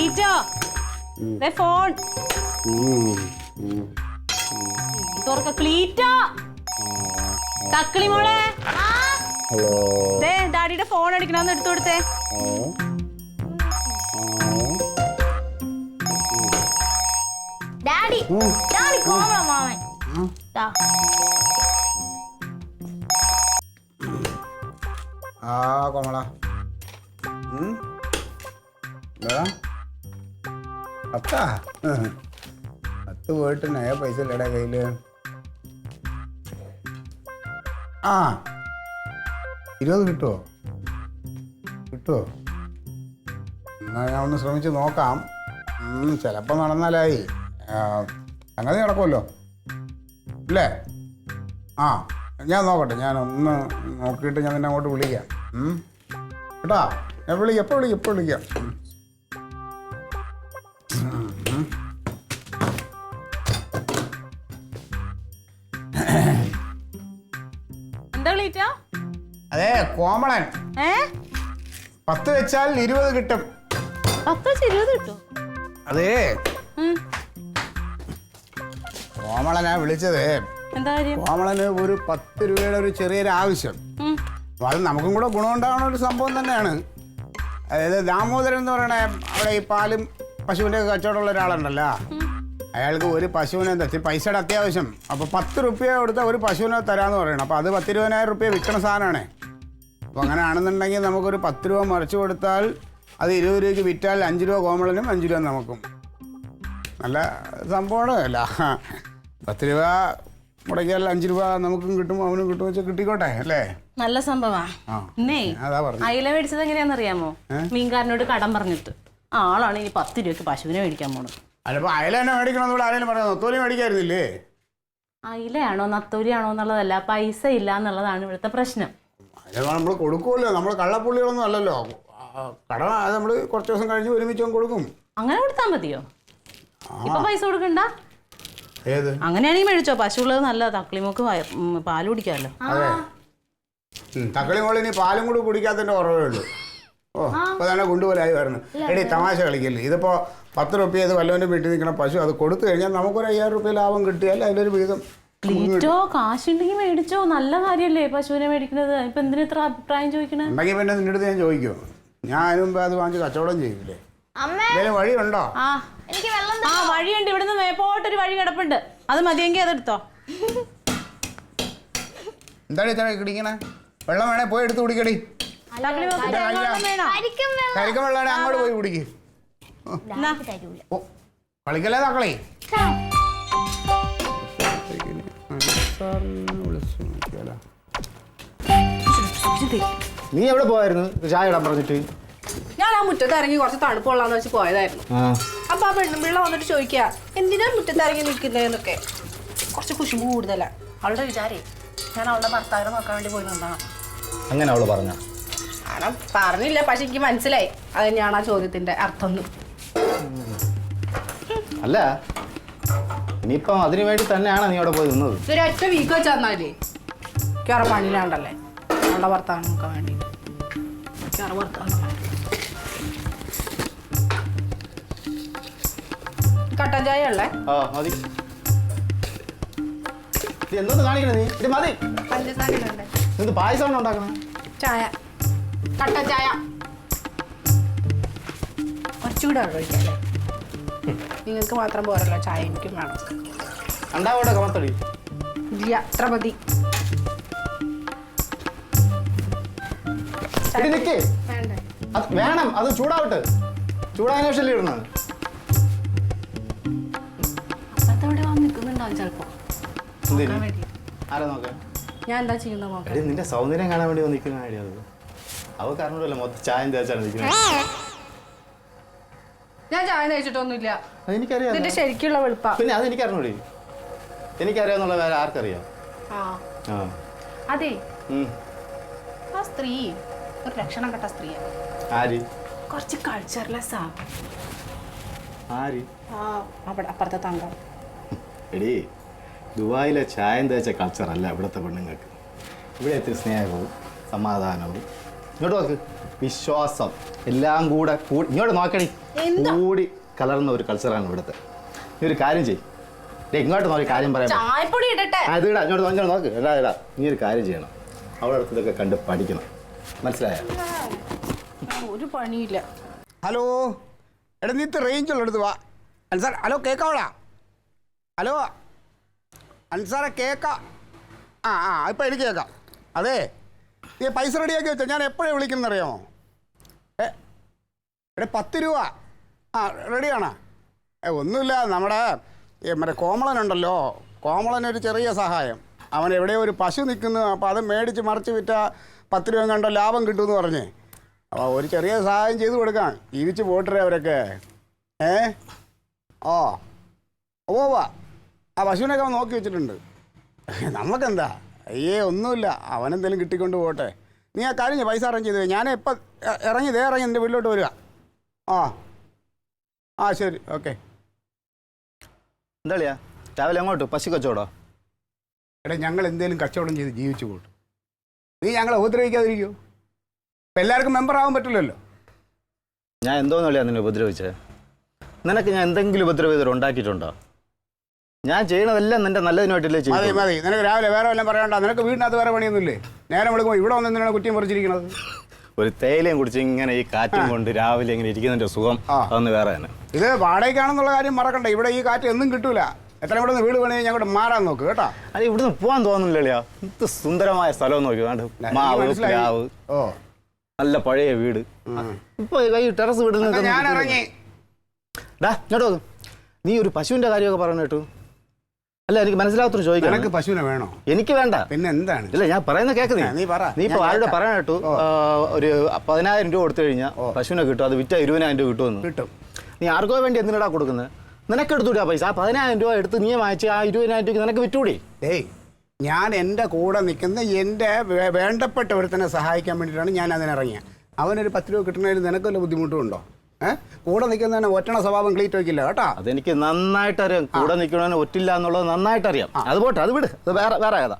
ക്ലീറ്റോ phone തുറക്ക. ക്ലീറ്റോ തക്കിളി മോളെ, ഡാഡിയുടെ ഫോൺ അടിക്കണമെന്ന് എടുത്തു കൊടുത്തേ. ഡാഡി ഡാഡി കോമള മാമൻ കോമള പത്താ 10 പോയിട്ട് നയ പൈസ ഇല്ലടാ കയ്യില്. 20 കിട്ടുമോ? എന്നാ ഞാൻ ഒന്ന് ശ്രമിച്ച് നോക്കാം. ചിലപ്പോൾ നടന്നാലായി. സംഗതി നടക്കുമല്ലോ അല്ലേ? ഞാൻ നോക്കട്ടെ, ഞാനൊന്ന് നോക്കിയിട്ട് ഞാൻ നിന്നെ അങ്ങോട്ട് വിളിക്കാം കേട്ടാ. ഞാൻ എപ്പോൾ വിളിക്കാം. അതെ കോമളൻ, 10 വെച്ചാൽ 20 കിട്ടും. 10 വെച്ച് 20 കിട്ടും? അതേ കോമളനാ വിളിച്ചത്. കോമളന് ഒരു 10 രൂപയുടെ ഒരു ചെറിയൊരു ആവശ്യം. അത് നമുക്കും കൂടെ ഗുണമുണ്ടാകുന്ന ഒരു സംഭവം തന്നെയാണ്. അതായത് ദാമോദരൻ എന്ന് പറയണേ, അവിടെ ഈ പാലും പശുവിൻ്റെ കച്ചവടമുള്ള ഒരാളുണ്ടല്ലോ, അയാൾക്ക് ഒരു പശുവിനെ തെറ്റി പൈസയുടെ അത്യാവശ്യം. അപ്പോൾ 10 രൂപ കൊടുത്താൽ ഒരു പശുവിനെ തരാമെന്ന് പറയണം. അപ്പോൾ അത് 10-20,000 രൂപ വിൽക്കണ സാധനമാണ്. അപ്പോൾ അങ്ങനെ ആണെന്നുണ്ടെങ്കിൽ നമുക്കൊരു 10 രൂപ മറിച്ച് കൊടുത്താൽ അത് 20 രൂപയ്ക്ക് വിറ്റാൽ 5 രൂപ കോമളനും 5 രൂപ നമുക്കും. നല്ല സംഭവമാണ്. അല്ല 10 രൂപ മുടക്കിയാൽ 5 രൂപ നമുക്കും കിട്ടും, അവനും കിട്ടും വെച്ചാൽ കിട്ടിക്കോട്ടെ അല്ലേ? നല്ല സംഭവമാണ്. അയില മേടിച്ചത് എങ്ങനെയാണെന്നറിയാമോ? മീൻകാരനോട് കടം പറഞ്ഞിട്ട് ആളാണ് ഇനി 10 രൂപയ്ക്ക് പശുവിനെ മേടിക്കാൻ പോണത്. അല്ലപ്പോൾ അയില തന്നെ മേടിക്കണമെന്നൂടെ ആരെങ്കിലും പറയാം. നത്തോലി മേടിക്കായിരുന്നില്ലേ? അയിലയാണോ നത്തോലിയാണോ എന്നുള്ളതല്ല, പൈസ ഇല്ല എന്നുള്ളതാണ് ഇവിടുത്തെ പ്രശ്നം. അയില നമ്മൾ കൊടുക്കുമല്ലോ, നമ്മൾ കള്ളപ്പുള്ളികളൊന്നും അല്ലല്ലോ. കടം അത് നമ്മൾ കുറച്ച് ദിവസം കഴിഞ്ഞ് ഒരുമിച്ച് കൊടുക്കും. അങ്ങനെ കൊടുത്താൽ മതിയോ? ഇപ്പൊ പൈസ കൊടുക്കണ്ട. ഏത് അങ്ങനെയാണെങ്കിൽ മേടിച്ചോ, പശുവുള്ളത് നല്ല തക്കളിമോക്ക് പാല് കുടിക്കാമല്ലോ. അതെ, തക്കളി മോള് ഇനി പാലും കൂടി കുടിക്കാത്തതിന്റെ കുറവേ ഉള്ളൂ. അപ്പൊ തന്നെ കൊണ്ടുപോലായി വരണം. എടീ തമാശ കളിക്കില്ലേ? ഇതിപ്പോ 10 രൂപ ഇത് വല്ലവന്റെ വീട്ടിൽ നിൽക്കണ പശു, അത് കൊടുത്തു കഴിഞ്ഞാൽ നമുക്കൊരു 5000 രൂപ ലാഭം കിട്ടിയാൽ അതിലൊരു വിഹിതം. ക്ലീറ്റോ കാശുണ്ടെങ്കിൽ മേടിച്ചോ, നല്ല കാര്യല്ലേ പശുവിനെ മേടിക്കുന്നത്. ഇപ്പൊ എന്തിനാ ഇത്ര അഭിപ്രായം ചോദിക്കണേ? ഉണ്ടെങ്കിൽ പിന്നെ നിന്റെ അടുത്ത് ഞാൻ ചോദിക്കുമോ? ഞാൻ അതിന് മുമ്പ് അത് വാങ്ങിച്ച് കച്ചവടം ചെയ്യില്ലേ? എന്തെങ്കിലും വഴിയുണ്ടോ? വഴിയുണ്ട്. ഇവിടുന്ന് മേപ്പോട്ടൊരു വഴി കിടപ്പുണ്ട്, അത് മതിയെങ്കിൽ അതെടുത്തോ. എന്താണ് ഇത്ര കിടിക്കണേ? വെള്ളം വേണേ പോയി എടുത്ത് കുടിക്കടി. കരിക്കം വെള്ളാണ്, അങ്ങോട്ട് പോയി കുടിക്ക്. കളിക്കല്ലേ തക്കളി? നീ എവിടെ പോയായിരുന്നു ചായ ഇടാൻ പറഞ്ഞിട്ട്? ഞാൻ ആ മുറ്റത്ത് ഇറങ്ങി കുറച്ച് തണുപ്പ് കൊള്ളാന്ന് വെച്ച് പോയതായിരുന്നു. അപ്പൊ ആ പെണ്ണുമ്പിള്ള വന്നിട്ട് ചോദിക്കുക എന്തിനാ മുറ്റത്ത് ഇറങ്ങി നിൽക്കുന്നതെന്നൊക്കെ. കുറച്ച് കുശുമ്പ് കൂടുതലാ. അവളുടെ വിചാരേ ഞാൻ അവളുടെ ഭർത്താവിനെ നോക്കാൻ വേണ്ടി പോയി നിന്നാണ്. അങ്ങനെ അവള് പറഞ്ഞ? കാരണം പറഞ്ഞില്ല, പക്ഷെ എനിക്ക് മനസ്സിലായി അത് തന്നെയാണ് ആ ചോദ്യത്തിന്റെ അർത്ഥം. അല്ല ഇനിയിപ്പം അതിനു വേണ്ടി തന്നെയാണ് നീ അവിടെ പോയി നിന്നത്? ഇതൊരു ഒറ്റ വീക്ക് വെച്ച് തന്നാലേ വേറെ പണിയിലാണ്ടല്ലേ അവളുടെ ഭർത്താവിനെ നോക്കാൻ വേണ്ടി. കട്ടൻ ചായ ഉള്ളേ? മതി. എന്തോന്ന് കാണിക്കണേ നീ? ഇത് മതി. പഞ്ചസാര ഇടണ്ടേ? എന്ത് പായസമാണ് ഉണ്ടാക്കണേ? ചായ, കട്ടൻ ചായ. കുറച്ചുകൂടെ ഒഴിക്കല്ലേ? നിങ്ങൾക്ക് മാത്രം പോരല്ലോ ചായ, എനിക്കും വേണം. ഉണ്ടാവോടെ കമത്തടി? ഇല്ല, അത്ര മതി. വേണം, അത് ചൂടാവട്ടെ. ചൂടായതിനു ശേഷം ഇടുന്നത്. ആരാ നോക്കാൻ? ഞാൻ എന്താ ചെയ്യുന്നത് നോക്കാം. നിന്റെ സൗന്ദര്യം കാണാൻ വേണ്ടി നിൽക്കുന്ന ഐഡിയ അത്. അവൾക്ക് അറിഞ്ഞൂടല്ലോ മൊത്തം ചായ തേച്ചാണ് നിൽക്കുന്നത്. ഞാൻ ചായ തേച്ചിട്ടൊന്നുമില്ല. അതെനിക്കറിയാം. ഇതിന്റെ ശരിക്കുള്ള വെളുപ്പാ. പിന്നെ അത് എനിക്കറിഞ്ഞൂടി. എനിക്കറിയാന്നുള്ള വേറെ ആർക്കറിയാം? അതെ, ആ സ്ത്രീ ഒരു ലക്ഷണം കെട്ട സ്ത്രീയാണ്. ആര്? കുറച്ച് കൾച്ചർലെസ്സാ. ആര്? അവിടെ അപ്പുറത്തെ തങ്കം. എടീ, ദുബായിലെ ചായം തേച്ച കൾച്ചർ അല്ല ഇവിടുത്തെ പെണ്ണുങ്ങൾക്ക്. ഇവിടെ എത്തിരി സ്നേഹവും സമാധാനവും ഇങ്ങോട്ട് നോക്ക്. വിശ്വാസം എല്ലാം കൂടെ ഇങ്ങോട്ട് നോക്കണി. കൂടി കലർന്ന ഒരു കൾച്ചറാണ് ഇവിടുത്തെ. നീ ഒരു കാര്യം ചെയ്യും, ഇങ്ങോട്ട് നോക്കി കാര്യം പറയാം. ചായപ്പൊടി ഇടട്ടെ. അത് ഇടാ, ഇങ്ങോട്ട് നോക്ക്. എടാ നീ ഒരു കാര്യം ചെയ്യണം, അവിടെ അടുത്ത് ഇതൊക്കെ കണ്ട് പഠിക്കണം, മനസ്സിലായോ? ഒരു പണിയില്ല. ഹലോ, എടാ നീ റേഞ്ച് ഉള്ളടുത്ത് വാ. അൻസാർ, ഹലോ കേക്കാവടാ? ഹലോ അൻസാറെ കേക്കാം. ആ ഇപ്പം എനിക്ക് കേൾക്കാം. അതെ, നീ പൈസ റെഡിയാക്കി വെച്ചോ. ഞാൻ എപ്പോഴാണ് വിളിക്കുന്നറിയാമോ? എടാ 10 രൂപ. ആ റെഡിയാണോ? ഒന്നുമില്ല, നമ്മുടെ മറ്റേ കോമളനുണ്ടല്ലോ, കോമളനൊരു ചെറിയ സഹായം. അവൻ എവിടെയോ ഒരു പശു നിൽക്കുന്നു, അപ്പോൾ അത് മേടിച്ച് മറിച്ച് വിറ്റാൽ 10 രൂപ കണ്ടോ ലാഭം കിട്ടുമെന്ന് പറഞ്ഞ്. അപ്പോൾ ഒരു ചെറിയ സഹായം ചെയ്ത് കൊടുക്കാം. ജീവിച്ച് പോട്ടറേ അവരൊക്കെ. ഓ ആ പശുവിനൊക്കെ അവൻ നോക്കി വെച്ചിട്ടുണ്ട്. നമുക്കെന്താ, ഒന്നുമില്ല, അവനെന്തെങ്കിലും കിട്ടിക്കൊണ്ട് പോട്ടെ. നീ ആ കാര്യം പൈസ അറേഞ്ച് ചെയ്ത്. ഞാൻ എപ്പോൾ ഇറങ്ങി എൻ്റെ വീട്ടിലോട്ട് വരിക. ശരി, ഓക്കെ. എന്താ രാവിലെ അങ്ങോട്ട് പശു കച്ചവടോ? എടാ ഞങ്ങൾ എന്തെങ്കിലും കച്ചവടം ചെയ്ത് ജീവിച്ചു പോട്ടും. നീ ഞങ്ങളെ ഉപദ്രവിക്കാതിരിക്കുമോ? ഇപ്പം എല്ലാവർക്കും മെമ്പർ ആവാൻ പറ്റില്ലല്ലോ. ഞാൻ എന്തോന്നല്ലേ നിന്നെ ഉപദ്രവിച്ചേ? നിനക്ക് ഞാൻ എന്തെങ്കിലും ഉപദ്രവം ഉണ്ടാക്കിയിട്ടുണ്ടോ? ഞാൻ ചെയ്യണതെല്ലാം നിന്റെ നല്ലതിനായിട്ടല്ലേ ചെയ്യും. മതി, നിനക്ക് രാവിലെ വേറെ വല്ലതും പറയണ്ട. നിനക്ക് വീടിനകത്ത് വേറെ പണിയൊന്നുമില്ലേ? നേരം വിളിക്കുമ്പോൾ ഇവിടെ വന്ന് എന്തിനാണ് കുറ്റിയും പറിച്ചിരിക്കണത്? ഒരു തേയിലയും കുടിച്ച് ഇങ്ങനെ ഈ കാറ്റും കൊണ്ട് രാവിലെ ഇങ്ങനെ ഇരിക്കുന്നതിന്റെ സുഖം അതൊന്ന് വേറെ തന്നെ. ഇത് വാടകയ്ക്കാണെന്നുള്ള കാര്യം മറക്കണ്ട. ഇവിടെ ഈ കാറ്റ് എന്നും കിട്ടൂല. എത്ര ഇവിടെ നിന്ന് വീട് പണി ഞങ്ങോട്ട് മാറാൻ നോക്ക് കേട്ടോ. അത് ഇവിടുന്ന് പോകാൻ തോന്നുന്നില്ലല്ലോ. ഇത് സുന്ദരമായ സ്ഥലം നോക്കി, മാവ് പ്ലാവ്, നല്ല പഴയ വീട്. ഇപ്പൊ ഈ ടെറസ് വീട് ഞാൻ ഇറങ്ങി. കേട്ടോ, നീ ഒരു പശുവിന്റെ കാര്യമൊക്കെ പറഞ്ഞു കേട്ടു. അല്ല, എനിക്ക് മനസ്സിലാകത്തൊരു ചോദിക്കാം. നിനക്ക് പശുവിനെ വേണോ? എനിക്ക് വേണ്ട. പിന്നെ എന്താണ്? ഇല്ല, ഞാൻ പറയുന്ന കേൾക്കുന്നേ. നീ ഇപ്പൊ ആരുടെ പറയാൻ കേട്ടു ഒരു 10,000 രൂപ കൊടുത്തു കഴിഞ്ഞാൽ പശുവിനെ കിട്ടും, അത് വിറ്റ 20,000 രൂപ കിട്ടുമെന്ന്. കിട്ടും. നീ ആർക്കോ വേണ്ടി എന്തിനാ കൊടുക്കുന്നത്? നിനക്ക് എടുത്തുകൂടി ആ പൈസ. ആ 10,000 രൂപ എടുത്ത് നീ വാങ്ങിച്ച് ആ 20,000 രൂപയ്ക്ക് നിനക്ക് വിറ്റുകൂടി? ഞാൻ എൻ്റെ കൂടെ നിൽക്കുന്ന എൻ്റെ വേണ്ടപ്പെട്ട ഒരുത്തനെ സഹായിക്കാൻ വേണ്ടിയിട്ടാണ് ഞാൻ അതിനിറങ്ങിയത്. അവനൊരു 10 രൂപ കിട്ടുന്നതിൽ നിനക്ക് വല്ല ബുദ്ധിമുട്ടും ഉണ്ടോ? കൂടെ നിൽക്കുന്നതിന് ഒറ്റണ സ്വഭാവം ക്ലീറ്റ് വയ്ക്കില്ല കേട്ടോ. അതെനിക്ക് നന്നായിട്ട് അറിയാം. കൂടെ നിൽക്കണതിന് ഒറ്റില്ല എന്നുള്ളത് നന്നായിട്ട് അറിയാം. അത് പോട്ടെ, അത് വിട്, അത് വേറെ കഥ.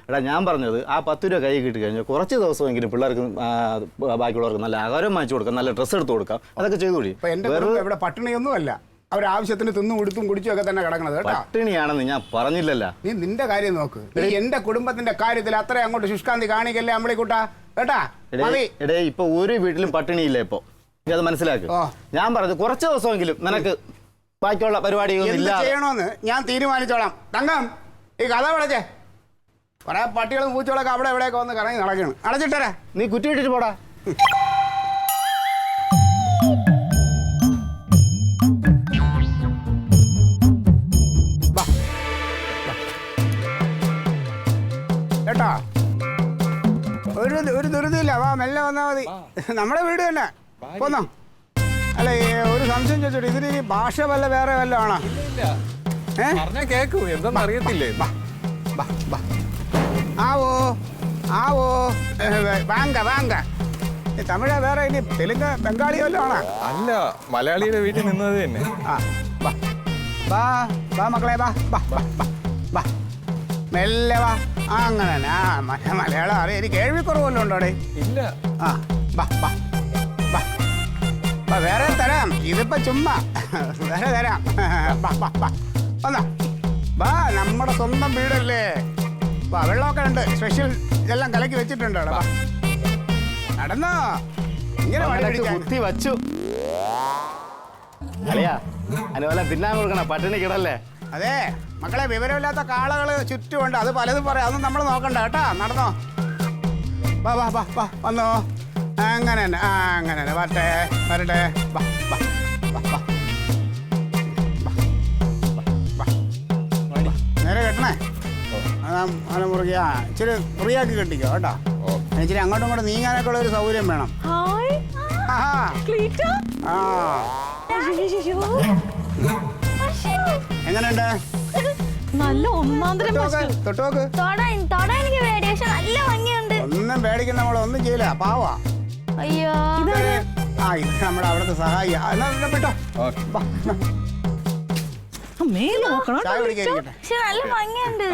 എടാ, ഞാൻ പറഞ്ഞത് ആ 10 രൂപ കൈ കിട്ടി കഴിഞ്ഞാൽ കുറച്ച് ദിവസമെങ്കിലും പിള്ളേർക്ക് ബാക്കിയുള്ളവർക്ക് നല്ല ആഹാരം വാങ്ങിച്ചു കൊടുക്കാം, നല്ല ഡ്രസ്സ് എടുത്ത് കൊടുക്കാം, അതൊക്കെ ചെയ്തുകൂടി. ഇവിടെ പട്ടിണിയൊന്നുമല്ല, അവരാവശ്യത്തിന് തിന്നും കുടിത്തും കുടിച്ചും ഒക്കെ തന്നെ കിടക്കണത് കേട്ടോ. പട്ടിണിയാണെന്ന് ഞാൻ പറഞ്ഞില്ലല്ലോ. നീ നിന്റെ കാര്യം നോക്ക്. എന്റെ കുടുംബത്തിന്റെ കാര്യത്തിൽ അത്ര അങ്ങോട്ട് ശുഷ്കാന്തി കാണിക്കല്ലേ അമ്മളിക്കൂട്ടാ കേട്ടാ. എടേ, ഇപ്പൊ ഒരു വീട്ടിലും പട്ടിണിയില്ല. ഇപ്പൊ നീ അത് മനസ്സിലാക്ക്. ഞാൻ പറഞ്ഞത് കുറച്ച് ദിവസമെങ്കിലും നിനക്ക് ബാക്കിയുള്ള പരിപാടികളൊന്നും ചെയ്യണോന്ന് ഞാൻ തീരുമാനിച്ചോളാം. തങ്കം, ഈ കഥ വിളച്ചേ. കുറെ പട്ടികളും പൂച്ചകളൊക്കെ അവിടെ എവിടെയൊക്കെ വന്ന് കറങ്ങി നടക്കണം. അടച്ചിട്ടേ, നീ കുറ്റിയിട്ടിട്ട് പോടാ. കേട്ടോ, ഒരു ധൃതിയില്ല. വാ, മെല്ലെ വന്നാൽ മതി. നമ്മുടെ വീട് തന്നെ പോന്നോ? അല്ല, ഒരു സംശയം ചോദിച്ചോട്ടെ, ഇതിന് ഈ ഭാഷ വല്ല വേറെ വല്ല ആണോ? കേക്കൂ, എന്തെന്ന് അറിയത്തില്ലേ? ആവോ വാങ്ക തമിഴ വേറെ, ഇനി തെലുങ്ക് ബംഗാളി വല്ലതും ആണോ? അല്ല, മലയാളിയുടെ വീട്ടിൽ നിന്നത് തന്നെ. മക്കളെ മെല്ലെ വാ. അങ്ങനെ തന്നെ. മലയാളം അറിയാം. എനിക്ക് കേൾവിക്കുറവല്ലോ ഉണ്ടോടെ? ഇല്ല. വേറെ തരാം. ഇതിപ്പോ ചുമ്മാ വേറെ തരാം. വന്നോ, നമ്മുടെ സ്വന്തം വീടല്ലേ. വെള്ളമൊക്കെ ഉണ്ട്, സ്പെഷ്യൽ ഇതെല്ലാം കലക്കി വെച്ചിട്ടുണ്ട്. നടന്നോ, ഇങ്ങനെ കുത്തി വച്ചു. അളിയാ, അതുപോലെ തിന്നാൻ കൊടുക്കണം, പട്ടിണി കിടല്ലേ. അതെ മക്കളെ, വിവരമില്ലാത്ത കാളകള് ചുറ്റുമുണ്ട്. അത് പലതും പറയാം, അതൊന്നും നമ്മൾ നോക്കണ്ട കേട്ടാ. നടന്നോ, വന്നോ. അങ്ങനെ തന്നെ, അങ്ങനെ തന്നെ. വരട്ടെ. നേരെ കെട്ടണേ. അതെ മുറുകിയ ഇച്ചിരി മുറിയാക്കി കെട്ടിക്കോ കേട്ടോ. ഇച്ചിരി അങ്ങോട്ടും ഇങ്ങോട്ടും നീങ്ങാനൊക്കെ ഉള്ള ഒരു സൗകര്യം വേണം. എങ്ങനെയുണ്ട്? നല്ല ഒന്നാന്തരം തൊട്ടോക്ക്. ഒന്നും പേടിക്കണ്ട മോളെ, ഒന്നും ചെയ്യില്ല. പാവാ. അയ്യോ, ഇത് നമ്മുടെ അവിടുത്തെ സഹായിയാ. വിട്ടോ, ചായ കുടിക്കാതിരിക്കട്ടെ. നല്ല ഭംഗിയുണ്ട്.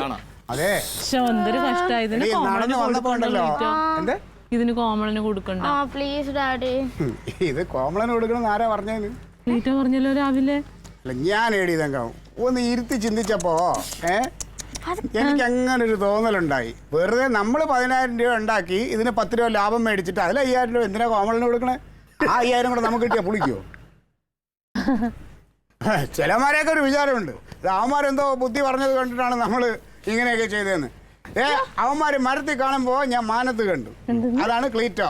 അതെ, എന്തൊരു കഷ്ടായി. നടന്ന് വന്നപ്പോ ഉണ്ടല്ലോ, ഇതിന് കോമളിന് കൊടുക്കണ്ട. ആ പ്ലീസ് ഡാഡി. ഇത് കോമളന് കൊടുക്കണമെന്ന് ആരാ പറഞ്ഞതിന്? ക്ലീറ്റോ പറഞ്ഞല്ലോ രാവിലെ. അല്ല ഞാൻ എഴുതിയതെങ്കാവും ഒന്ന് ഇരുത്തി ചിന്തിച്ചപ്പോ എനിക്ക് അങ്ങനെ ഒരു തോന്നലുണ്ടായി. വെറുതെ നമ്മൾ 10,000 രൂപ ഉണ്ടാക്കി ഇതിന് 10 രൂപ ലാഭം മേടിച്ചിട്ട് അതിൽ 5,000 രൂപ എന്തിനാ കോമളിന് കൊടുക്കണേ? ആ 5,000 കൂടെ നമുക്ക് കിട്ടിയാ പുളിക്കോ? ചിലമാരെയൊക്കെ ഒരു വിചാരമുണ്ട്, അവന്മാരെന്തോ ബുദ്ധി പറഞ്ഞത് കണ്ടിട്ടാണ് നമ്മൾ ഇങ്ങനെയൊക്കെ ചെയ്തതെന്ന്. അവന്മാര് മരത്തിൽ കാണുമ്പോ ഞാൻ മാനത്ത് കണ്ടു. അതാണ് ക്ലീറ്റോ.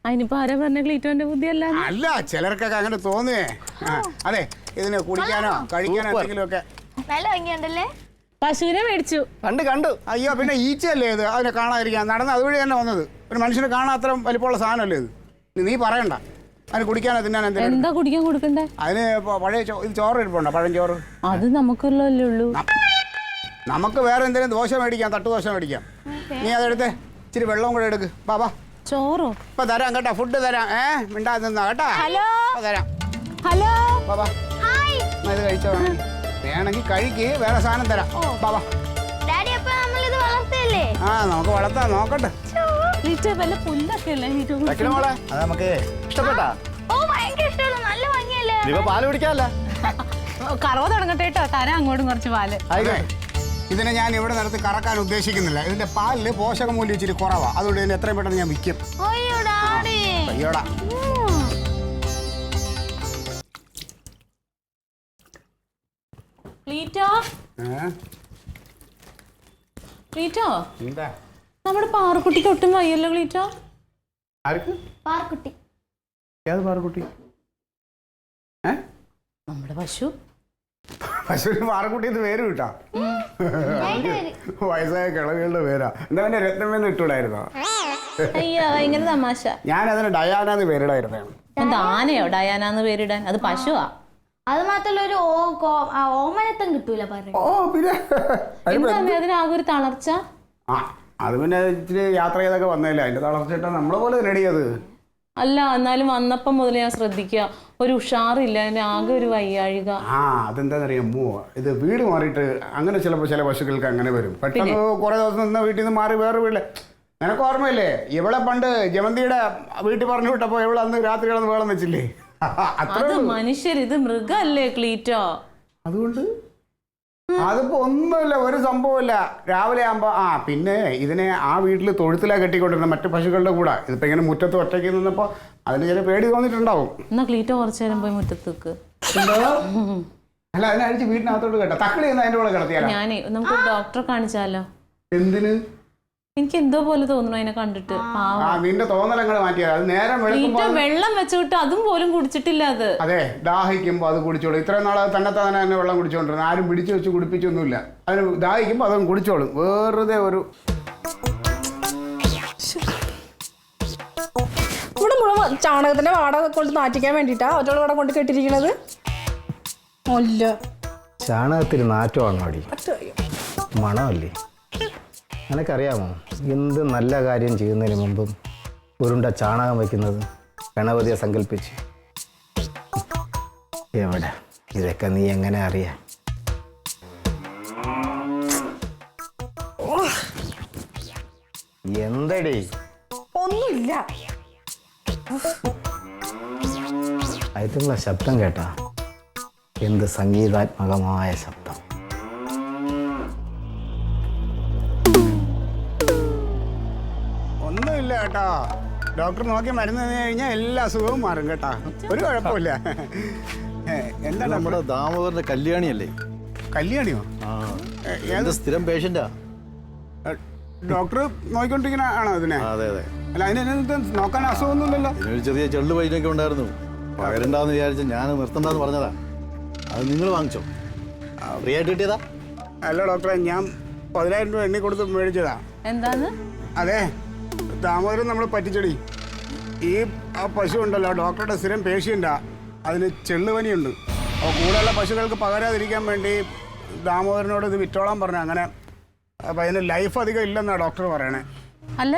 അതിനിപ്പോ ആരാ പറഞ്ഞ ക്ലീറ്റോന്റെ ബുദ്ധിയല്ല? അല്ല, ചിലർക്കൊക്കെ അങ്ങനെ തോന്നുവേ. അതെ, ഇതിന് കുടിക്കാനോ കഴിക്കാനോ എന്തെങ്കിലും ഒക്കെ. നല്ല ഭംഗിയുണ്ടല്ലേ? പശുവിനെ മേടിച്ചു. കണ്ടു. അയ്യോ, പിന്നെ ഈച്ചയല്ലേ ഇത്, അതിനെ കാണാതിരിക്കാൻ നടന്ന് അതുവഴി തന്നെ വന്നത്. ഒരു മനുഷ്യനെ കാണാൻ അത്ര വലിപ്പമുള്ള സാധനമല്ലേ ഇത്. നീ പറയണ്ട, അതിന് കുടിക്കാനോ തിന്നാനോ എന്തെങ്കിലും. എന്താ കുടിക്കാൻ കൊടുക്കണ്ടേ? അതിന് പഴയ ഇത് ചോറ് ഇരിപ്പുണ്ടോ? പഴഞ്ചോറ്. അത് നമുക്കുള്ളല്ലേ ഉള്ളൂ. നമുക്ക് വേറെ എന്തെങ്കിലും ദോശ മേടിക്കാം, തട്ടുദോശ മേടിക്കാം. നീ അതെടുത്ത് ഇച്ചിരി വെള്ളവും കൂടെ എടുക്ക്. ബാബാ, ചോറോ? ഇപ്പൊ തരാം കേട്ടോ, ഫുഡ് തരാം. മിണ്ടാ നിന്നാ കേട്ടാ. ഹലോ തരാം. ഹലോ ബാബാ, ഇത് കഴിച്ചോ. വേണമെങ്കിൽ കഴിക്ക്, വേറെ സാധനം തരാം. ബാബാ. ഡാഡി അപ്പൊ നമ്മളിത് വളർത്തല്ലേ? നമുക്ക് വളർത്താം, നോക്കട്ടെ. ക്ലീറ്റോ വല്ല പുല്ലൊക്കെ അല്ലേ മോളെ അത് നമുക്ക് ഇഷ്ടപ്പെട്ടാ? ഓ ഭയങ്കര ഇഷ്ടമാണ്, നല്ല ഭംഗിയല്ലേ? ഇപ്പൊ പാല് കുടിക്കാല്ല. കറവ തുടങ്ങട്ടെ കേട്ടോ, തരാം അങ്ങോട്ടും കുറച്ച് പാല്. ഇതിനെ ഞാൻ ഇവിടെ നിർത്തി കറക്കാൻ ഉദ്ദേശിക്കുന്നില്ല. ഇതിന്റെ പാലില് പോഷകമൂല്യം ഇച്ചിരി കുറവാ. അതുകൊണ്ട് ഇതിന് എത്രയും പെട്ടെന്ന് ഞാൻ വിൽക്കും. അയ്യോ ഡാഡി. അയ്യോടാ. ക്ലീറ്റോ, ക്ലീറ്റോ, എന്താ നമ്മുടെ പാറക്കുട്ടിക്ക് ഒട്ടും വയ്യല്ലോ ക്ലീറ്റോ. ആർക്ക്? പാർക്കുട്ടി. ഏത് പാറക്കുട്ടി? നമ്മുടെ പശു. പശുവിന് പാറക്കുട്ടി എന്ന് പേര് കിട്ടാ. വയസ്സായ കിളവികളുടെ പേരാ. എന്താ പിന്നെ രത്നമെന്ന് ഇട്ടൂടായിരുന്നോ? അയ്യോ ഭയങ്കര തമാശ. ഞാൻ അതിന് ഡയാനാന്ന് പേരിടായിരുന്നാണ്. എന്താ ആനയോ ഡയാനാന്ന് പേരിടാൻ? അത് പശുവാ. അത് മാത്രല്ല ഒരു ഓമനത്തം കിട്ടൂല പറയും. പിന്നെ എന്താ അതിനാകെ ഒരു തളർച്ച? അത് പിന്നെ ഇച്ചിരി യാത്ര ചെയ്തൊക്കെ വന്നതല്ലേ, അതിന്റെ തളർച്ചിട്ടാ നമ്മളെ പോലെ റെഡിയത്. അല്ല, എന്നാലും വന്നപ്പം മുതൽ ഞാൻ ശ്രദ്ധിക്കുക, ഒരു ഉഷാറില്ല, അതിന് ആകെ ഒരു വയ്യാഴിക. അതെന്താണെന്നറിയാമോ, ഇത് വീട് മാറിയിട്ട് അങ്ങനെ ചിലപ്പോൾ ചില പശുക്കൾക്ക് അങ്ങനെ വരും. പെട്ടെന്ന് കുറെ ദിവസം നിന്ന് വീട്ടിൽ നിന്ന് മാറി വേറെ വീട്ടില്. നിനക്ക് ഓർമ്മയില്ലേ, ഇവളെ പണ്ട് ജമന്തിയുടെ വീട്ടിൽ പറഞ്ഞു വിട്ടപ്പോ ഇവളെ അന്ന് രാത്രി കിടന്ന് വേളം വെച്ചില്ലേ? അത് മനുഷ്യർ, ഇത് മൃഗല്ലേ ക്ലീറ്റോ. അതുകൊണ്ട് അതിപ്പോ ഒന്നുമില്ല, ഒരു സംഭവമില്ല. രാവിലെ ആകുമ്പോ പിന്നെ ഇതിനെ ആ വീട്ടിൽ തൊഴുത്തിലാ കെട്ടിക്കൊണ്ടിരുന്ന മറ്റു പശുക്കളുടെ കൂടെ. ഇതിപ്പോ ഇങ്ങനെ മുറ്റത്ത് ഒറ്റയ്ക്ക് നിന്നപ്പോ അതിന് ചില പേടി തോന്നിട്ടുണ്ടാവും. എന്നാ ക്ലീറ്റോ കുറച്ചു നേരം പോയി മുറ്റത്ത് നിൽക്ക്. അല്ല, അതിനടിച്ച് വീട്ടിനകത്തോട്ട് കേട്ടോ, തക്കളി എന്ന് അതിന്റെ കൂടെ കിടത്തിയാലോ? ഞാനേ നമുക്ക് ഡോക്ടറെ കാണിച്ചാലോ? എന്തിന്? എനിക്ക് എന്തോ പോലെ തോന്നുന്നു അതിനെ കണ്ടിട്ട്. നിന്റെ തോന്നലങ്ങൾ മാറ്റിയത്. അത് നേരം വെള്ളം വെച്ചുവിട്ട് അതും പോലും കുടിച്ചിട്ടില്ല അത്. അതെ, ദാഹിക്കുമ്പോ അത് കുടിച്ചോളും. ഇത്രയും നാളെ തന്നെത്താനെ തന്നെ വെള്ളം കുടിച്ചോണ്ടിരുന്നത്. ആരും പിടിച്ചു വെച്ച് കുടിപ്പിച്ചൊന്നുമില്ല. അതിന് ദാഹിക്കുമ്പോ അതും കുടിച്ചോളും. വെറുതെ ഒരു ഇവിടെ മുഴുവൻ ചാണകത്തിന്റെ വാട കൊണ്ട് നാറ്റിക്കാൻ വേണ്ടിട്ടാ ഒറ്റ ഇവിടെ കൊണ്ട് കെട്ടിരിക്കണത്. ചാണകത്തിന് നാറ്റമാണോ അടി? മണമല്ലേ? നിനക്കറിയാമോ, എന്ത് നല്ല കാര്യം ചെയ്യുന്നതിന് മുമ്പും ഉരുണ്ട ചാണകം വയ്ക്കുന്നത് ഗണപതിയെ സങ്കല്പിച്ച്. എവിടെ ഇതൊക്കെ നീ എങ്ങനെ അറിയാം? എന്തടി? ഒന്നുമില്ല. അതിലുള്ള ശബ്ദം കേട്ടാ, എന്ത് സംഗീതാത്മകമായ ശബ്ദം. ഒന്നുമില്ല കേട്ടോ. ഡോക്ടർ നോക്കി മരുന്ന് തന്നു കഴിഞ്ഞാൽ എല്ലാ അസുഖവും മാറും കേട്ടാ, ഒരു കുഴപ്പമില്ല. എന്താ നമ്മുടെ ദാമോദരന്റെ കല്യാണിയല്ലേ? കല്യാണിയോ? സ്ഥിരം പേഷ്യന്റാ. ഡോക്ടർ നോക്കിക്കൊണ്ടിരിക്കുന്ന ആണോ ഇതിനെ? അതെ അതെ. അല്ല, അതിന് നോക്കാൻ അസുഖമൊന്നുമില്ലല്ലോ. ഇതിനൊരു ചെറിയ ചെള്ളു പൈനൊക്കെ ഉണ്ടായിരുന്നു. പകരണ്ടാന്ന് വിചാരിച്ച് ഞാൻ നിർത്തണ്ടെന്ന് പറഞ്ഞതാ. അത് നിങ്ങൾ വാങ്ങിച്ചോ? ഫ്രീ ആയിട്ട് കിട്ടിയതാ? അല്ല ഡോക്ടറെ, ഞാൻ 10,000 രൂപ എണ്ണി കൊടുത്ത് മേടിച്ചതാ. എന്താന്ന്? അതെ, ദാമോദരൻ നമ്മൾ പറ്റിച്ചടി. ആ പശു ഉണ്ടല്ലോ, ഡോക്ടറുടെ സ്ഥിരം പേഷ്യൻ്റാ. അതിന് ചെള്ളുപനിയുണ്ട്. അപ്പോൾ കൂടെയുള്ള പശുക്കൾക്ക് പകരാതിരിക്കാൻ വേണ്ടി ദാമോദരനോട് ഇത് വിറ്റോളാൻ പറഞ്ഞു. അങ്ങനെ അപ്പം അതിന് ലൈഫ് അധികം ഇല്ലെന്നാ ഡോക്ടർ പറയണേ. അല്ല,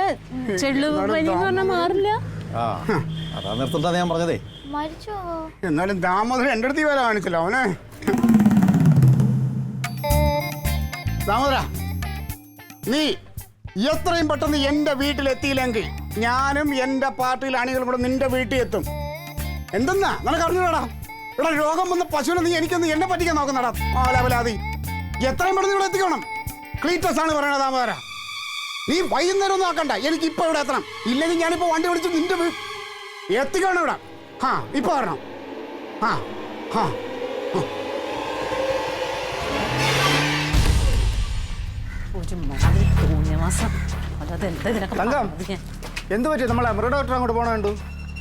ചെള്ളുപനി പറഞ്ഞാൽ മാറില്ല. അതാ നിർത്തണ്ടെന്ന് ഞാൻ പറഞ്ഞതേ. മരിച്ചോ? എന്നാലും ദാമോദരൻ എൻ്റെ അടുത്ത് വില കാണിച്ചല്ലോ അവനെ. ദാമോദര, നീ എത്രയും പെട്ടെന്ന് എൻ്റെ വീട്ടിലെത്തിയില്ലെങ്കിൽ ഞാനും എൻ്റെ പാർട്ടിയിലെ അണികളും കൂടെ നിന്റെ വീട്ടിൽ എത്തും. എന്തെന്നാ നിനക്ക് അറിഞ്ഞൂടാ? ഇവിടെ രോഗം വന്ന പശുവിനെ നീ എനിക്കൊന്ന് എന്നെ പറ്റിക്കാൻ നോക്കുന്നടാ. ആലാപലാതി എത്രയും പെട്ടെന്ന് ഇവിടെ എത്തിക്കണം. ക്ലീറ്റസ് ആണ് പറയണത് ദാമോദര. നീ വൈകുന്നേരം ഒന്നും ആക്കണ്ട, എനിക്ക് ഇപ്പൊ ഇവിടെ എത്തണം. ഇല്ലെങ്കിൽ ഞാനിപ്പോ വണ്ടി വിളിച്ച് നിന്റെ എത്തിക്കണം ഇവിടെ. ആ ഇപ്പൊ വരണം. ആ ആ എന്ത് പറ്റി? നമ്മളെ മൃഗഡോക്ടർ അങ്ങോട്ട് പോകണുണ്ടു.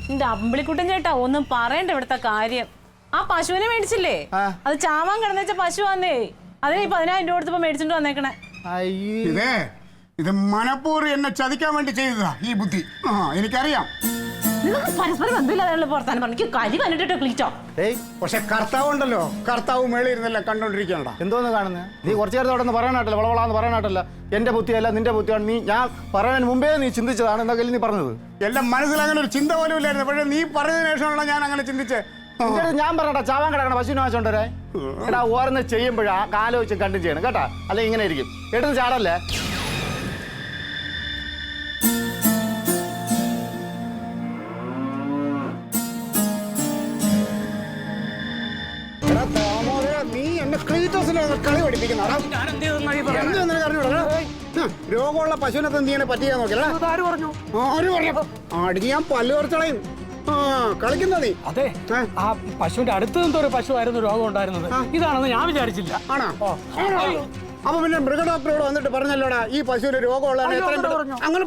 എന്റെ അമ്പിളിക്കുട്ടൻ ചേട്ടാ, ഒന്നും പറയണ്ട ഇവിടുത്തെ കാര്യം. ആ പശുവിനെ മേടിച്ചില്ലേ, അത് ചാവാൻ കിടന്ന വെച്ച പശു വന്നേ. അതിന് 10,000 രൂപ കൊടുത്തപ്പോ മേടിച്ചിട്ട് വന്നേക്കണേ. ഇത് മനപ്പൂർവ്വം എന്നെ ചതിക്കാൻ വേണ്ടി ചെയ്തതാ ഈ ബുദ്ധി. എനിക്കറിയാം. നിങ്ങൾക്ക് പരസ്പരം ബന്ധമില്ലാതെ പുറത്താൻ പറഞ്ഞു കരി കണ്ടിട്ടോ ക്ലീറ്റോ. പക്ഷെ കർത്താവ് ഉണ്ടല്ലോ, കർത്താവ് മേളിൽ ഇരുന്നല്ല കണ്ടോണ്ടിരിക്കണ. എന്തോന്ന് കാണുന്നത്? നീ കുറച്ചു നേരത്തെ അവിടെ നിന്ന് പറയാനായിട്ടല്ല, വളവളാന്ന് പറയാനായിട്ടല്ല. എന്റെ ബുദ്ധിയല്ല നിന്റെ ബുദ്ധിയാണ്. നീ ഞാൻ പറയുന്നതിന് മുമ്പേ നീ ചിന്തിച്ചതാണ് എന്നൊക്കെ നീ പറഞ്ഞത്. എല്ലാം മനസ്സിൽ അങ്ങനെ ഒരു ചിന്ത പോലും ഇല്ലായിരുന്നു. പക്ഷെ നീ പറഞ്ഞതിന് ശേഷമാണല്ലോ ഞാൻ അങ്ങനെ ചിന്തിച്ചേ. ഞാൻ പറഞ്ഞ ചാവാൻ കിടക്കണ പശുവിനെ വാങ്ങിച്ചോണ്ടേ. എടാ ഓരോന്ന് ചെയ്യുമ്പോഴാ കാലോചിച്ചും കണ്ടും ചെയ്യണം കേട്ടാ, അല്ലെ ഇങ്ങനെ ഇരിക്കും. എടുത്ത് ചാടല്ലേ. നീ എന്നെ ക്ലീറ്റസിനെ കളി പഠിപ്പിക്കുന്ന രോഗമുള്ള പശുവിനെ നീ എന്നെ പറ്റിയാ നോക്കിയാ. ആര് പറഞ്ഞു? അടിച്ച് ഞാൻ പല്ല് കുറച്ചളയും. കളിക്കുന്ന നീ. അതെ, ആ പശുവിന്റെ അടുത്ത് എന്തോ ഒരു പശു ആയിരുന്നു രോഗം ഉണ്ടായിരുന്നത്. ഇതാണെന്ന് ഞാൻ വിചാരിച്ചില്ല. ആണോ? അപ്പൊ പിന്നെ മൃഗഡോക്ടറോട് വന്നിട്ട് പറഞ്ഞല്ലോടാ ഈ പശുവിന് രോഗമുള്ള അങ്ങനെ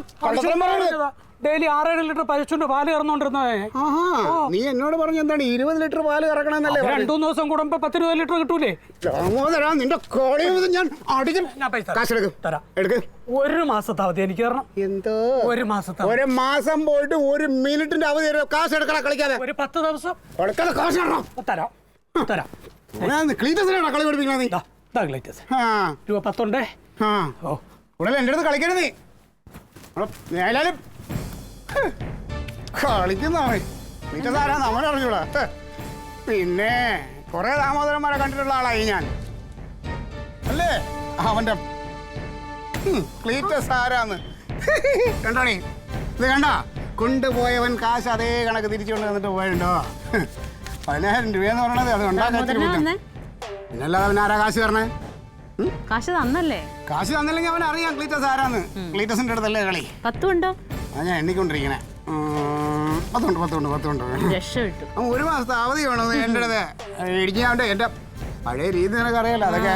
ഡെയിലി 6-7 ലിറ്റർ പശുവിന്റെ പാല് കറന്നോണ്ടിരുന്നേ. നീ എന്നോട് പറഞ്ഞു എന്താണ് 20 ലിറ്റർ പാല് കറക്കണമെന്നല്ലേ? 2-3 ദിവസം കൂടുമ്പോ 10-20 ലിറ്റർ കിട്ടൂലേ? നിന്റെ ഞാൻ എടുക്ക്. 1 മാസത്തെ അവധി എനിക്ക് തരണം. എന്തോ 1 മാസത്തെ? 1 മാസം പോയിട്ട് 1 മിനിറ്റിന്റെ അവധി കാശ് എടുക്കണം. കളിക്കാതെ ഒരു 10 ദിവസം കാശ് തരാം. ക്ലീറ്റസിനാണോ കളി പഠിപ്പിക്കണത് നീ? രൂപ 10 ഉണ്ടേ. ഉടനെ എന്റെ അടുത്ത് കളിക്കരുത് നീ. ഏതായാലും കളിക്കുന്നതാണ്. ക്ലീറ്റസാരാ നമ്മൾ അറിഞ്ഞൂടാ. പിന്നെ കുറെ ദാമോദരന്മാരെ കണ്ടിട്ടുള്ള ആളായി ഞാൻ അല്ലേ. അവന്റെ ക്ലീറ്റസ് ആരാന്ന് കണ്ടോണി. ഇത് കണ്ട കൊണ്ടുപോയവൻ കാശ് അതേ കണക്ക് തിരിച്ചുകൊണ്ട് വന്നിട്ട് പോയിട്ടുണ്ടോ? 10,000 രൂപയെന്ന് പറയണത് അത് ഉണ്ടാക്കാൻ. പിന്നല്ലാതെ അവൻ ആരാ കാശ് തരണേ? കാശ് തന്നല്ലേ? കാശ് തന്നില്ലെങ്കിൽ അവൻ അറിയാം ക്ലീറ്റസ് ആരാന്ന്. ക്ലീറ്റസിന്റെ അടുത്തല്ലേ കളി. 10 ഉണ്ടോ? അത് ഞാൻ എണ്ണിക്കൊണ്ടിരിക്കണേ. 10 ഉണ്ട്. 1 മാസത്തെ അവധി വേണോ എൻ്റെ അടുത്ത്? ഇടിക്കാണ്ട് എന്റെ പഴയ രീതി നിനക്ക് അറിയാലോ. അതൊക്കെ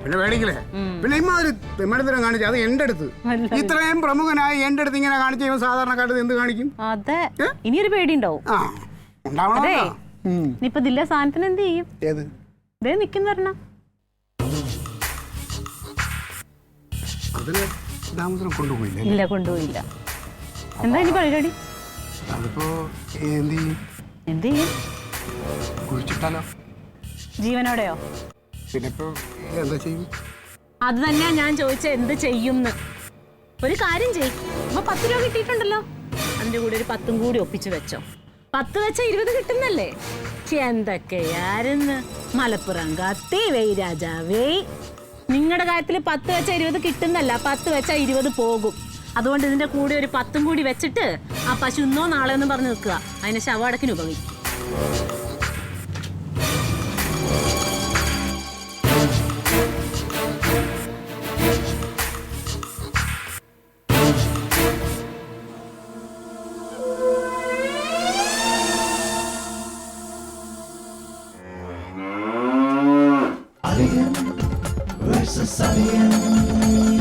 പിന്നെ മേടിക്കില്ലേ? പിന്നെ ഇമാതിരി തെമ്മടത്തരം കാണിച്ചു അത് എന്റെ അടുത്ത്. ഇത്രയും പ്രമുഖനായി എന്റെ അടുത്ത് ഇങ്ങനെ കാണിച്ചു സാധാരണക്കാരത്ത് എന്ത് കാണിക്കും? അതെ, ഇനിയൊരു പേടി ഉണ്ടാവും. ഇനിയിപ്പൊ ദില്ല സാധനത്തിന് എന്ത് ചെയ്യും? ഏത് ഇതേ നിക്കുന്ന അതിന് താമസം കൊണ്ടുപോയില്ല. ഇല്ല, കൊണ്ടുപോയില്ല. എന്താ ഇനി പരിപാടി? അതിപ്പോ എന്ത് ചെയ്യും? കുഴിച്ചിട്ടാലോ? ജീവനോടെയോ? പിന്നെ ഇപ്പൊ എന്താ ചെയ്യും? അത് തന്നെയാ ഞാൻ ചോദിച്ച എന്ത് ചെയ്യുംന്ന്. ഒരു കാര്യം ചെയ്യും. അപ്പൊ 10 രൂപ കിട്ടിയിട്ടുണ്ടല്ലോ, അതിന്റെ കൂടെ ഒരു 10 കൂടി ഒപ്പിച്ചു വെച്ചോ. 10 വെച്ച 20 കിട്ടുന്നല്ലേ? എന്തൊക്കെയായിരുന്നു മലപ്പുറം കത്തി വെയ് രാജാവേ. നിങ്ങളുടെ കാര്യത്തിൽ 10 വെച്ച 20 കിട്ടുന്നല്ല, 10 വെച്ച 20 പോകും. അതുകൊണ്ട് ഇതിന്റെ കൂടെ ഒരു 10 കൂടി വെച്ചിട്ട് ആ പശു ഇന്നോ നാളെ ഒന്നും പറഞ്ഞു നിൽക്കുക. അതിനെ ശവടക്കിന് ഉപയോഗിക്കും. Versus Alien.